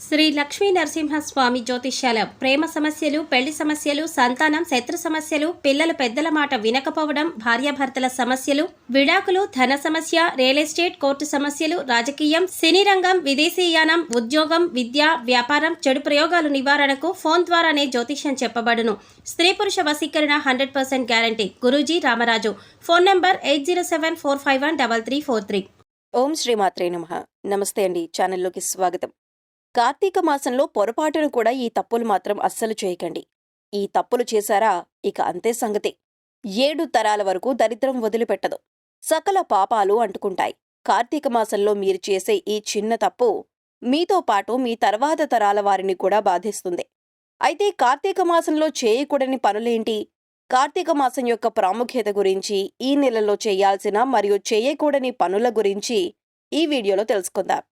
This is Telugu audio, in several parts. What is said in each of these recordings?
శ్రీ లక్ష్మీ నరసింహస్వామి జ్యోతిష్యాలయం. ప్రేమ సమస్యలు, పెళ్లి సమస్యలు, సంతానం, శత్రు సమస్యలు, పిల్లలు పెద్దల మాట వినకపోవడం, భార్యాభర్తల సమస్యలు, విడాకులు, ధన సమస్య, రియల్ ఎస్టేట్, కోర్టు సమస్యలు, రాజకీయం, సినీ రంగం, విదేశీయానం, ఉద్యోగం, విద్య, వ్యాపారం, చెడు ప్రయోగాలు నివారణకు ఫోన్ ద్వారానే జ్యోతిష్యం చెప్పబడును. స్త్రీ పురుష వశీకరణ 100% guarantee. Guruji Ramaraju. Phone number 8074513343. ఓం శ్రీమాత్రే నమః. నమస్తే అండి. ఛానల్లోకి స్వాగతం. కార్తీక మాసంలో పొరపాటును కూడా ఈ తప్పులు మాత్రం అస్సలు చేయకండి. ఈ తప్పులు చేశారా ఇక అంతే సంగతి. 7 తరాల వరకు దరిద్రం వదిలిపెట్టదు. సకల పాపాలు అంటుకుంటాయి. కార్తీక మాసంలో మీరు చేసే ఈ చిన్న తప్పు మీతో పాటు మీ తర్వాత తరాల వారిని కూడా బాధిస్తుంది. అయితే కార్తీక మాసంలో చేయకూడని పనులేంటి? కార్తీక మాసం యొక్క ప్రాముఖ్యత గురించి, ఈ నెలలో చేయాల్సిన మరియు చేయకూడని పనుల గురించి ఈ వీడియోలో తెలుసుకుందాం.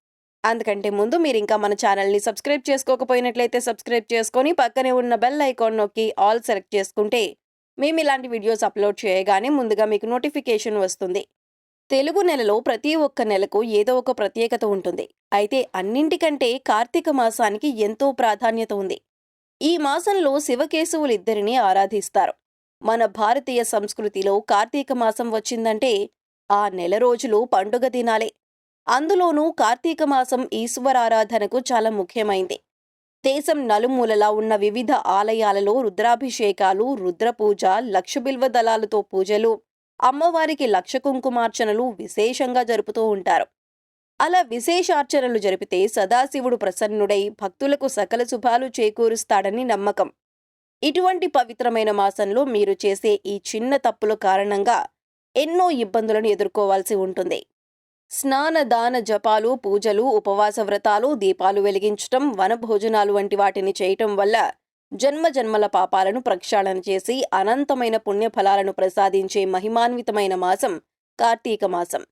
అందుకంటే ముందు మీరింకా మన ఛానల్ని సబ్స్క్రైబ్ చేసుకోకపోయినట్లయితే సబ్స్క్రైబ్ చేసుకొని పక్కనే ఉన్న బెల్ ఐకాన్ నొక్కి ఆల్ సెలెక్ట్ చేసుకుంటే మేము ఇలాంటి వీడియోస్ అప్లోడ్ చేయగానే ముందుగా మీకు నోటిఫికేషన్ వస్తుంది. తెలుగు నెలలో ప్రతి ఒక్క నెలకు ఏదో ఒక ప్రత్యేకత ఉంటుంది. అయితే అన్నింటికంటే కార్తీక మాసానికి ఎంతో ప్రాధాన్యత ఉంది. ఈ మాసంలో శివకేశవులిద్దరినీ ఆరాధిస్తారు. మన భారతీయ సంస్కృతిలో కార్తీక మాసం వచ్చిందంటే ఆ నెల రోజులు పండుగ దినాలే. అందులోనూ కార్తీక మాసం ఈశ్వరారాధనకు చాలా ముఖ్యమైంది. దేశం నలుమూలలా ఉన్న వివిధ ఆలయాలలో రుద్రాభిషేకాలు, రుద్రపూజ, లక్షబిల్వ దళాలతో పూజలు, అమ్మవారికి లక్ష కుంకుమార్చనలు విశేషంగా జరుపుతూ ఉంటారు. అలా విశేషార్చనలు జరిపితే సదాశివుడు ప్రసన్నుడై భక్తులకు సకల శుభాలు చేకూరుస్తాడని నమ్మకం. ఇటువంటి పవిత్రమైన మాసంలో మీరు చేసే ఈ చిన్న తప్పుల కారణంగా ఎన్నో ఇబ్బందులను ఎదుర్కోవాల్సి ఉంటుంది. స్నాన, దాన, జపాలు, పూజలు, ఉపవాస వ్రతాలు, దీపాలు వెలిగించటం, వనభోజనాలు వంటి వాటిని చేయటం వల్ల జన్మజన్మల పాపాలను ప్రక్షాళన చేసి అనంతమైన పుణ్యఫలాలను ప్రసాదించే మహిమాన్వితమైన మాసం కార్తీక మాసం.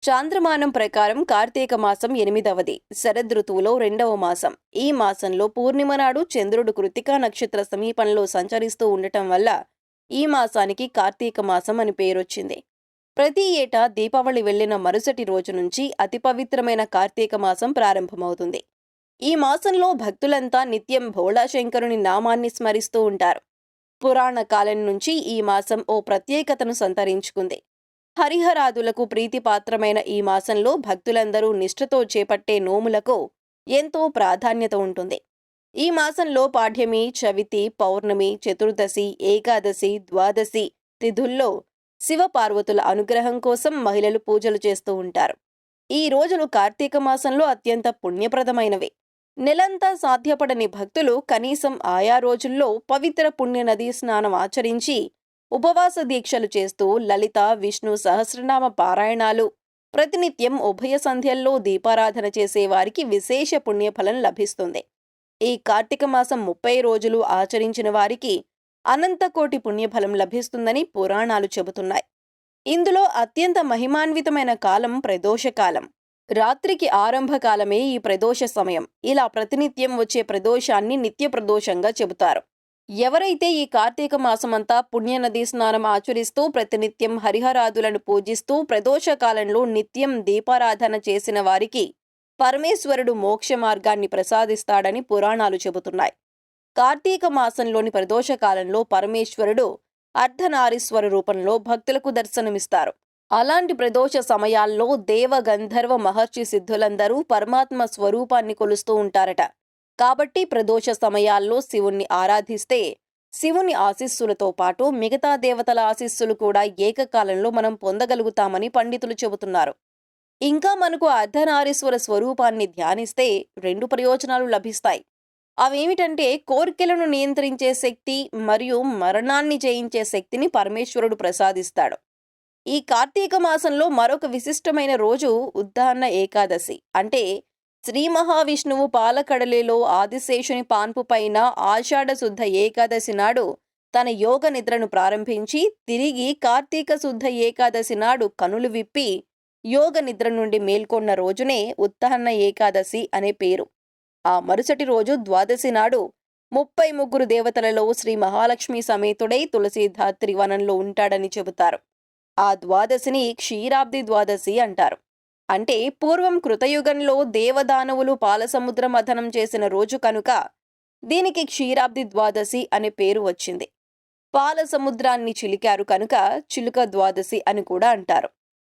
చాంద్రమానం ప్రకారం కార్తీక మాసం 8వది, శరదృతువులో 2వ మాసం. ఈ మాసంలో పూర్ణిమ నాడు చంద్రుడు కృత్తికా నక్షత్ర సమీపంలో సంచరిస్తూ ఉండటం వల్ల ఈ మాసానికి కార్తీక మాసం అని పేరొచ్చింది. ప్రతి ఏటా దీపావళి వెళ్లిన మరుసటి రోజు నుంచి అతి పవిత్రమైన కార్తీక మాసం ప్రారంభమవుతుంది. ఈ మాసంలో భక్తులంతా నిత్యం భోళాశంకరుని నామాన్ని స్మరిస్తూ ఉంటారు. పురాణ కాలం నుంచి ఈ మాసం ఓ ప్రత్యేకతను సంతరించుకుంది. హరిహరాదులకు ప్రీతిపాత్రమైన ఈ మాసంలో భక్తులందరూ నిష్ఠతో చేపట్టే నోములకు ఎంతో ప్రాధాన్యత ఉంటుంది. ఈ మాసంలో పాడ్యమి, చవితి, పౌర్ణమి, చతుర్దశి, ఏకాదశి, ద్వాదశి తిథుల్లో శివపార్వతుల అనుగ్రహం కోసం మహిళలు పూజలు చేస్తూ ఉంటారు. ఈ రోజులు కార్తీక మాసంలో అత్యంత పుణ్యప్రదమైనవి. నెలంతా సాధ్యపడని భక్తులు కనీసం ఆయా రోజుల్లో పవిత్ర పుణ్య నదీ స్నానం ఆచరించి ఉపవాస దీక్షలు చేస్తూ లలిత, విష్ణు సహస్రనామ పారాయణాలు, ప్రతినిత్యం ఉభయ సంధ్యల్లో దీపారాధన చేసే వారికి విశేష పుణ్యఫలం లభిస్తుంది. ఈ కార్తీక మాసం 30 రోజులు ఆచరించిన వారికి అనంతకోటి పుణ్యఫలం లభిస్తుందని పురాణాలు చెబుతున్నాయి. ఇందులో అత్యంత మహిమాన్వితమైన కాలం ప్రదోషకాలం. రాత్రికి ఆరంభకాలమే ఈ ప్రదోష సమయం. ఇలా ప్రతినిత్యం వచ్చే ప్రదోషాన్ని నిత్య ప్రదోషంగా చెబుతారు. ఎవరైతే ఈ కార్తీక మాసమంతా పుణ్యనదీ స్నానం ఆచరిస్తూ ప్రతినిత్యం హరిహరాదులను పూజిస్తూ ప్రదోషకాలంలో నిత్యం దీపారాధన చేసిన వారికి పరమేశ్వరుడు మోక్ష మార్గాన్ని ప్రసాదిస్తాడని పురాణాలు చెబుతున్నాయి. కార్తీక మాసంలోని ప్రదోషకాలంలో పరమేశ్వరుడు అర్ధనారీశ్వర రూపంలో భక్తులకు దర్శనమిస్తారు. అలాంటి ప్రదోష సమయాల్లో దేవ, గంధర్వ, మహర్షి సిద్ధులందరూ పరమాత్మ స్వరూపాన్ని కొలుస్తూ ఉంటారట. కాబట్టి ప్రదోష సమయాల్లో శివుణ్ణి ఆరాధిస్తే శివుని ఆశీస్సులతో పాటు మిగతా దేవతల ఆశీస్సులు కూడా ఏకకాలంలో మనం పొందగలుగుతామని పండితులు చెబుతున్నారు. ఇంకా మనకు అర్ధనారీశ్వర స్వరూపాన్ని ధ్యానిస్తే 2 ప్రయోజనాలు లభిస్తాయి. అవేమిటంటే కోరికలను నియంత్రించే శక్తి మరియు మరణాన్ని జయించే శక్తిని పరమేశ్వరుడు ప్రసాదిస్తాడు. ఈ కార్తీక మాసంలో మరొక విశిష్టమైన రోజు ఉద్దాన ఏకాదశి. అంటే శ్రీ మహావిష్ణువు పాలకడలిలో ఆదిశేషుని పాన్పు పైన ఆషాఢ శుద్ధ ఏకాదశి నాడు తన యోగ నిద్రను ప్రారంభించి తిరిగి కార్తీక శుద్ధ ఏకాదశి నాడు కనులు విప్పి యోగ నిద్ర నుండి మేల్కొన్న రోజునే ఉత్తాన ఏకాదశి అనే పేరు. ఆ మరుసటి రోజు ద్వాదశి నాడు 33 దేవతలలో శ్రీ మహాలక్ష్మి సమేతుడై తులసీధాత్రి వనంలో ఉంటాడని చెబుతారు. ఆ ద్వాదశిని క్షీరాబ్ది ద్వాదశి అంటారు. అంటే పూర్వం కృతయుగంలో దేవదానవులు పాలసముద్ర మథనం చేసిన రోజు కనుక దీనికి క్షీరాబ్ది ద్వాదశి అనే పేరు వచ్చింది. పాల సముద్రాన్ని చిలికారు కనుక చిలుక ద్వాదశి అని కూడా అంటారు.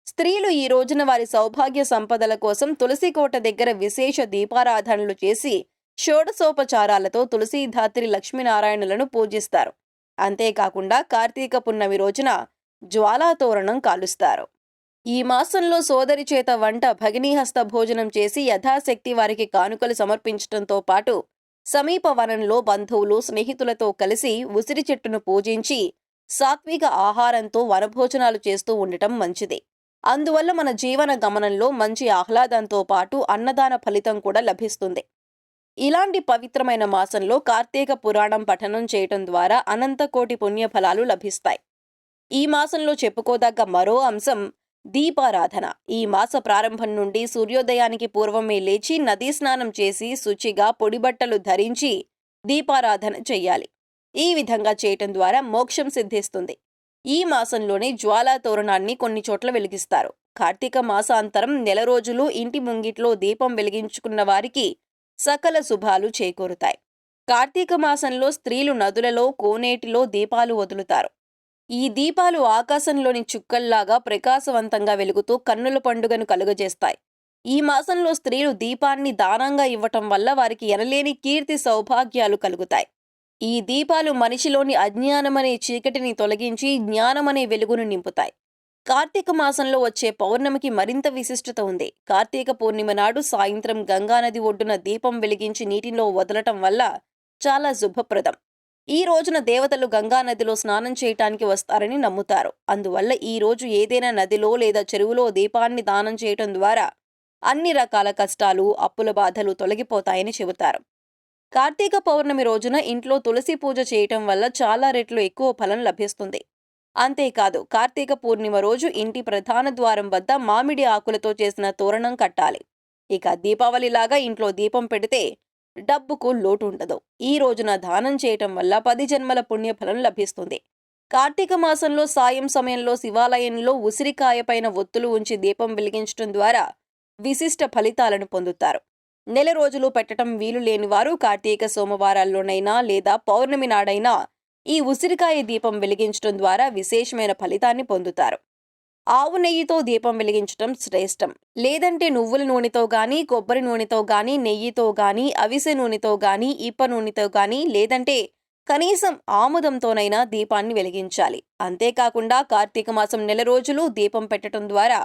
స్త్రీలు ఈ రోజున వారి సౌభాగ్య సంపదల కోసం తులసి కోట దగ్గర విశేష దీపారాధనలు చేసి షోడశోపచారాలతో తులసీధాత్రి లక్ష్మీనారాయణులను పూజిస్తారు. అంతేకాకుండా కార్తీక పున్నమి రోజున జ్వాలాతోరణం కాలుస్తారు. ఈ మాసంలో సోదరి చేత వంట భగినీహస్త భోజనం చేసి యథాశక్తి వారికి కానుకలు సమర్పించడంతో పాటు సమీప వనంలో బంధువులు స్నేహితులతో కలిసి ఉసిరి చెట్టును పూజించి సాత్విక ఆహారంతో వనభోజనాలు చేస్తూ ఉండటం మంచిది. అందువల్ల మన జీవన గమనంలో మంచి ఆహ్లాదంతో పాటు అన్నదాన ఫలితం కూడా లభిస్తుంది. ఇలాంటి పవిత్రమైన మాసంలో కార్తీక పురాణం పఠనం చేయటం ద్వారా అనంతకోటి పుణ్యఫలాలు లభిస్తాయి. ఈ మాసంలో చెప్పుకోదగ్గ మరో అంశం దీపారాధన. ఈ మాస ప్రారంభం నుండి సూర్యోదయానికి పూర్వమే లేచి నదీ స్నానం చేసి శుచిగా పొడిబట్టలు ధరించి దీపారాధన చెయ్యాలి. ఈ విధంగా చేయటం ద్వారా మోక్షం సిద్ధిస్తుంది. ఈ మాసంలోనే జ్వాలా తోరణాన్ని కొన్ని చోట్ల వెలిగిస్తారు. కార్తీక మాసాంతరం నెల రోజులు ఇంటి ముంగిట్లో దీపం వెలిగించుకున్న వారికి సకల శుభాలు చేకూరుతాయి. కార్తీక మాసంలో స్త్రీలు నదులలో కోనేటిలో దీపాలు వదులుతారు. ఈ దీపాలు ఆకాశంలోని చుక్కల్లాగా ప్రకాశవంతంగా వెలుగుతూ కన్నుల పండుగను కలుగజేస్తాయి. ఈ మాసంలో స్త్రీలు దీపాన్ని దానంగా ఇవ్వటం వల్ల వారికి ఎనలేని కీర్తి సౌభాగ్యాలు కలుగుతాయి. ఈ దీపాలు మనిషిలోని అజ్ఞానమనే చీకటిని తొలగించి జ్ఞానమనే వెలుగును నింపుతాయి. కార్తీక మాసంలో వచ్చే పౌర్ణమికి మరింత విశిష్టత ఉంది. కార్తీక పూర్ణిమ నాడు సాయంత్రం గంగానది ఒడ్డున దీపం వెలిగించి నీటిలో వదలటం వల్ల చాలా శుభప్రదం. ఈ రోజున దేవతలు గంగానదిలో స్నానం చేయటానికి వస్తారని నమ్ముతారు. అందువల్ల ఈ రోజు ఏదైనా నదిలో లేదా చెరువులో దీపాన్ని దానం చేయటం ద్వారా అన్ని రకాల కష్టాలు, అప్పుల బాధలు తొలగిపోతాయని చెబుతారు. కార్తీక పౌర్ణమి రోజున ఇంట్లో తులసి పూజ చేయటం వల్ల చాలా రెట్లు ఎక్కువ ఫలం లభిస్తుంది. అంతేకాదు కార్తీక పూర్ణిమ రోజు ఇంటి ప్రధాన ద్వారం వద్ద మామిడి ఆకులతో చేసిన తోరణం కట్టాలి. ఇక దీపావళిలాగా ఇంట్లో దీపం పెడితే డబ్బుకు లోటు ఉండదు. ఈ రోజున దానం చేయటం వల్ల 10 జన్మల పుణ్యఫలం లభిస్తుంది. కార్తీక మాసంలో సాయం సమయంలో శివాలయంలో ఉసిరికాయ పైన ఒత్తులు ఉంచి దీపం వెలిగించడం ద్వారా విశిష్ట ఫలితాలను పొందుతారు. నెల రోజులు పెట్టడం వీలు లేని వారు కార్తీక సోమవారాల్లోనైనా లేదా పౌర్ణమి నాడైనా ఈ ఉసిరికాయ దీపం వెలిగించడం ద్వారా విశేషమైన ఫలితాన్ని పొందుతారు. ఆవు నెయ్యితో దీపం వెలిగించడం శ్రేష్టం. లేదంటే నువ్వుల నూనెతో గాని, కొబ్బరి నూనెతో గాని, నెయ్యితో గాని, అవిసె నూనెతో గాని, ఇప్ప నూనెతో గాని, లేదంటే కనీసం ఆముదంతోనైనా దీపాన్ని వెలిగించాలి. అంతేకాకుండా కార్తీక మాసం నెల రోజులు దీపం పెట్టడం ద్వారా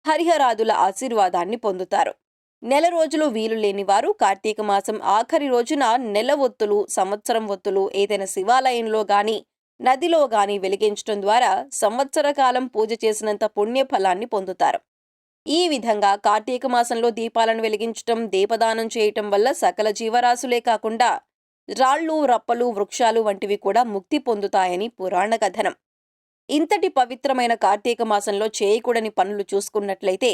హరిహరాదుల ఆశీర్వాదాన్ని పొందుతారు. నెల రోజులు వీలు లేని వారు కార్తీక మాసం ఆఖరి రోజున నెల ఒత్తులు, సంవత్సరం ఒత్తులు ఏదైనా శివాలయంలో గాని నదిలో గాని వెలిగించడం ద్వారా సంవత్సర కాలం పూజ చేసినంత పుణ్యఫలాన్ని పొందుతారు. ఈ విధంగా కార్తీక మాసంలో దీపాలను వెలిగించటం, దీపదానం చేయటం వల్ల సకల జీవరాశులే కాకుండా రాళ్ళు, రప్పలు, వృక్షాలు వంటివి కూడా ముక్తి పొందుతాయని పురాణ కథనం. ఇంతటి పవిత్రమైన కార్తీక మాసంలో చేయకూడని పనులు చూసుకున్నట్లయితే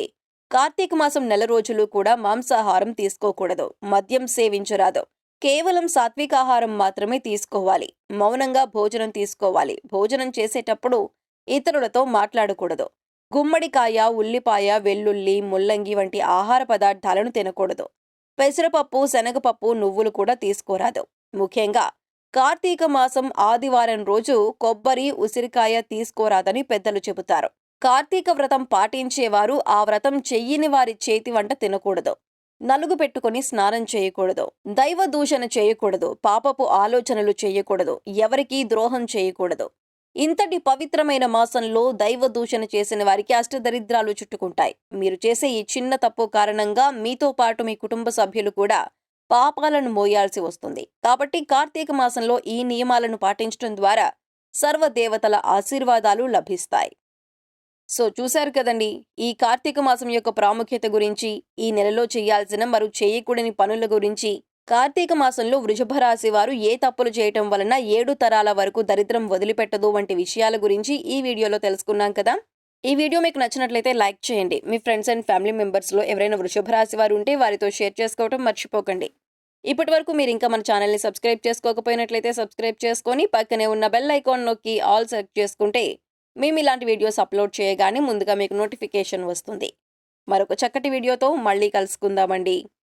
కార్తీక మాసం నెల రోజులు కూడా మాంసాహారం తీసుకోకూడదు, మద్యం సేవించరాదు. కేవలం సాత్వికాహారం మాత్రమే తీసుకోవాలి. మౌనంగా భోజనం తీసుకోవాలి. భోజనం చేసేటప్పుడు ఇతరులతో మాట్లాడకూడదు. గుమ్మడికాయ, ఉల్లిపాయ, వెల్లుల్లి, ముల్లంగి వంటి ఆహార పదార్థాలను తినకూడదు. పెసరపప్పు, శనగపప్పు, నువ్వులు కూడా తీసుకోరాదు. ముఖ్యంగా కార్తీక మాసం ఆదివారం రోజు కొబ్బరి, ఉసిరికాయ తీసుకోరాదని పెద్దలు చెబుతారు. కార్తీక వ్రతం పాటించేవారు ఆ వ్రతం చెయ్యని వారి చేతి వంట తినకూడదు. నలుగు పెట్టుకుని స్నానం చేయకూడదు. దైవ దూషణ చేయకూడదు. పాపపు ఆలోచనలు చేయకూడదు. ఎవరికీ ద్రోహం చేయకూడదు. ఇంతటి పవిత్రమైన మాసంలో దైవ దూషణ చేసిన వారికి అష్టదరిద్రాలు చుట్టుకుంటాయి. మీరు చేసే ఈ చిన్న తప్పు కారణంగా మీతో పాటు మీ కుటుంబ సభ్యులు కూడా పాపాలను మోయాల్సి వస్తుంది. కాబట్టి కార్తీక మాసంలో ఈ నియమాలను పాటించడం ద్వారా సర్వదేవతల ఆశీర్వాదాలు లభిస్తాయి. సో చూశారు కదండి, ఈ కార్తీక మాసం యొక్క ప్రాముఖ్యత గురించి, ఈ నెలలో చేయాల్సిన మరియు చేయకూడని పనుల గురించి, కార్తీక మాసంలో వృషభ రాశి వారు ఏ తప్పులు చేయటం వలన 7 తరాల వరకు దరిద్రం వదిలిపెట్టదు వంటి విషయాల గురించి ఈ వీడియోలో తెలుసుకున్నాం కదా. ఈ వీడియో మీకు నచ్చినట్లయితే లైక్ చేయండి. మీ ఫ్రెండ్స్ అండ్ ఫ్యామిలీ మెంబర్స్లో ఎవరైనా వృషభ రాశి వారు ఉంటే వారితో షేర్ చేసుకోవడం మర్చిపోకండి. ఇప్పటి వరకు మీరు ఇంకా మన ఛానల్ని సబ్స్క్రైబ్ చేసుకోకపోయినట్లయితే సబ్స్క్రైబ్ చేసుకొని పక్కనే ఉన్న బెల్ ఐకాన్ నొక్కి ఆల్ సెలెక్ట్ చేసుకుంటే మేము ఇలాంటి వీడియోస్ అప్లోడ్ చేయగానే ముందుగా మీకు నోటిఫికేషన్ వస్తుంది. మరొక చక్కటి వీడియోతో మళ్ళీ కలుసుకుందామండి.